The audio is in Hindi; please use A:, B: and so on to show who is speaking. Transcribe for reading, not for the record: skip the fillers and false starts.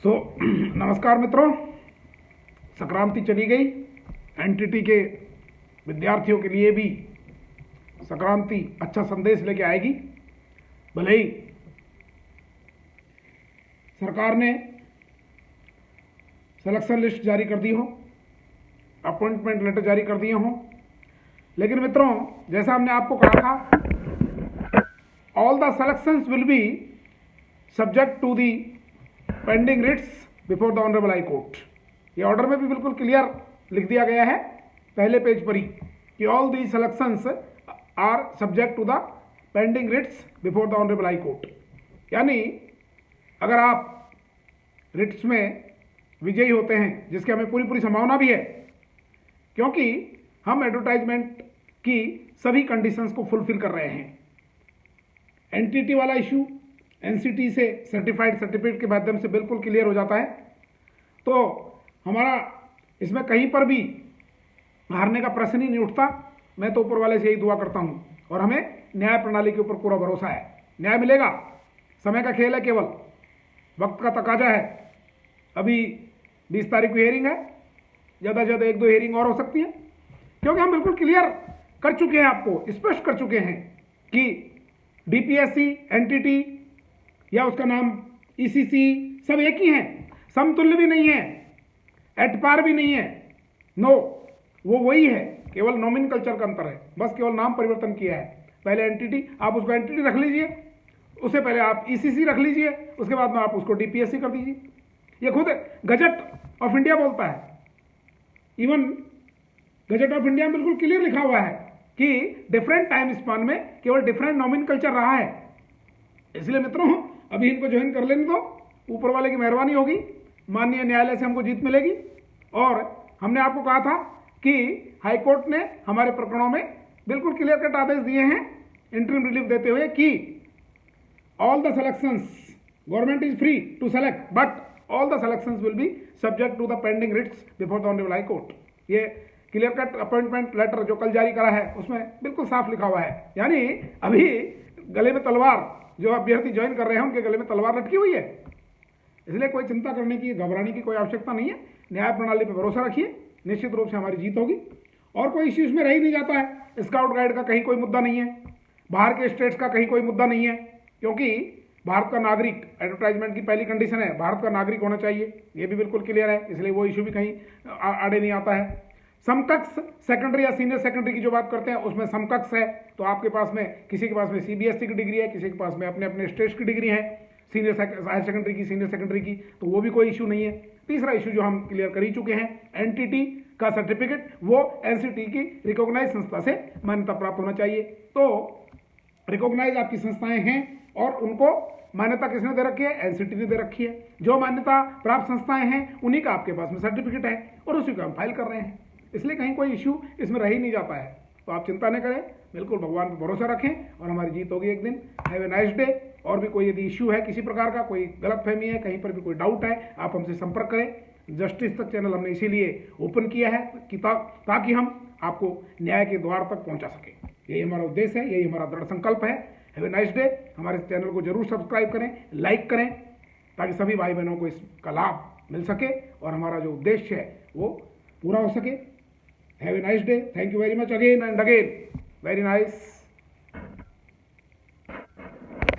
A: नमस्कार मित्रों, संक्रांति चली गई। एनटीटी के विद्यार्थियों के लिए भी संक्रांति अच्छा संदेश लेके आएगी। भले ही सरकार ने सिलेक्शन लिस्ट जारी कर दी हो, अपॉइंटमेंट लेटर जारी कर दिए हों, लेकिन मित्रों जैसा हमने आपको कहा था, all the selections will be subject to the pending writs before the honourable high court. ये ऑर्डर में भी बिल्कुल क्लियर लिख दिया गया है पहले पेज पर ही कि all the selections are subject to the pending writs before the honourable high court. यानी अगर आप रिट्स में विजयी होते हैं, जिसकी हमें पूरी संभावना भी है, क्योंकि हम एडवर्टाइजमेंट की सभी कंडीशंस को फुलफिल कर रहे हैं। एनटीटी वाला इशू एनसीटी से सर्टिफाइड सर्टिफिकेट के माध्यम से बिल्कुल क्लियर हो जाता है, तो हमारा इसमें कहीं पर भी हारने का प्रश्न ही नहीं उठता। मैं तो ऊपर वाले से यही दुआ करता हूँ और हमें न्याय प्रणाली के ऊपर पूरा भरोसा है। न्याय मिलेगा, समय का खेल है, केवल वक्त का तकाजा है। अभी 20 तारीख को हियरिंग है, ज़्यादा से ज़्यादा 1-2 हियरिंग और हो सकती है, क्योंकि हम बिल्कुल क्लियर कर चुके हैं, आपको स्पष्ट कर चुके हैं कि डीपीएससी, एनटीटी या उसका नाम ईसीसी सब एक ही हैं, समतुल्य भी नहीं है, एट पार भी नहीं है। नो, वो वही है, केवल नॉमिनकल्चर का अंतर है, बस केवल नाम परिवर्तन किया है। पहले एनटीटी, आप उसको एनटीटी रख लीजिए, उससे पहले आप ईसीसी रख लीजिए, उसके बाद में आप उसको डीपीएससी कर दीजिए। ये खुद गजट ऑफ इंडिया बोलता है, इवन गजट ऑफ इंडिया में बिल्कुल क्लियर लिखा हुआ है कि डिफरेंट टाइम स्पान में केवल डिफरेंट नॉमिनकल्चर रहा है। इसलिए मित्रों अभी इनको ज्वाइन कर लेने दो, ऊपर वाले की मेहरबानी होगी, माननीय न्यायालय से हमको जीत मिलेगी। और हमने आपको कहा था कि हाई कोर्ट ने हमारे प्रकरणों में बिल्कुल क्लियर कट आदेश दिए हैं इंटरिम रिलीफ देते हुए कि all the selections, government is free to select, but all the selections will be subject to the pending writs before the honourable high court. ये क्लियर कट अपॉइंटमेंट लेटर जो कल जारी करा है उसमें बिल्कुल साफ लिखा हुआ है। यानी अभी गले में तलवार, जो अभ्यर्थी ज्वाइन कर रहे हैं उनके गले में तलवार लटकी हुई है। इसलिए कोई चिंता करने की, घबराने की कोई आवश्यकता नहीं है। न्याय प्रणाली पर भरोसा रखिए, निश्चित रूप से हमारी जीत होगी। और कोई इश्यू इसमें रह ही नहीं जाता है। स्काउट गाइड का कहीं कोई मुद्दा नहीं है, बाहर के स्टेट्स का कहीं कोई मुद्दा नहीं है, क्योंकि भारत का नागरिक, एडवर्टाइजमेंट की पहली कंडीशन है भारत का नागरिक होना चाहिए, ये भी बिल्कुल क्लियर है। इसलिए वो इशू भी कहीं आड़े नहीं आता है। समकक्ष सेकेंडरी या सीनियर सेकेंडरी की जो बात करते हैं उसमें समकक्ष है, तो आपके पास में, किसी के पास में सीबीएसई की डिग्री है, किसी के पास में अपने अपने स्टेट्स की डिग्री है, हायर सेकेंडरी की, सीनियर सेकेंडरी की, तो वो भी कोई इशू नहीं है। तीसरा इशू जो हम क्लियर कर ही चुके हैं, एनटीटी का सर्टिफिकेट वो एनसीटी की रिकॉग्नाइज संस्था से मान्यता प्राप्त होना चाहिए। तो रिकॉग्नाइज आपकी संस्थाएं हैं और उनको मान्यता किसने दे रखी है? एनसीटी ने दे रखी है। जो मान्यता प्राप्त संस्थाएं हैं उन्हीं का आपके पास में सर्टिफिकेट है और उसी को हम फाइल कर रहे हैं। इसलिए कहीं कोई इश्यू इसमें रह ही नहीं जाता है। तो आप चिंता न करें, बिल्कुल भगवान पर भरोसा रखें और हमारी जीत होगी एक दिन। Have a nice day. और भी कोई यदि इश्यू है, किसी प्रकार का कोई गलतफहमी है, कहीं पर भी कोई डाउट है, आप हमसे संपर्क करें। जस्टिस तक चैनल हमने इसीलिए ओपन किया है कि ताकि हम आपको न्याय के द्वार तक पहुंचा सकें। यही हमारा उद्देश्य है, यही हमारा दृढ़ संकल्प है। Have a nice day. हमारे चैनल को जरूर सब्सक्राइब करें, लाइक करें, ताकि सभी भाई बहनों को इसका लाभ मिल सके और हमारा जो उद्देश्य है वो पूरा हो सके। Have a nice day. Thank you very much again and again. Very nice.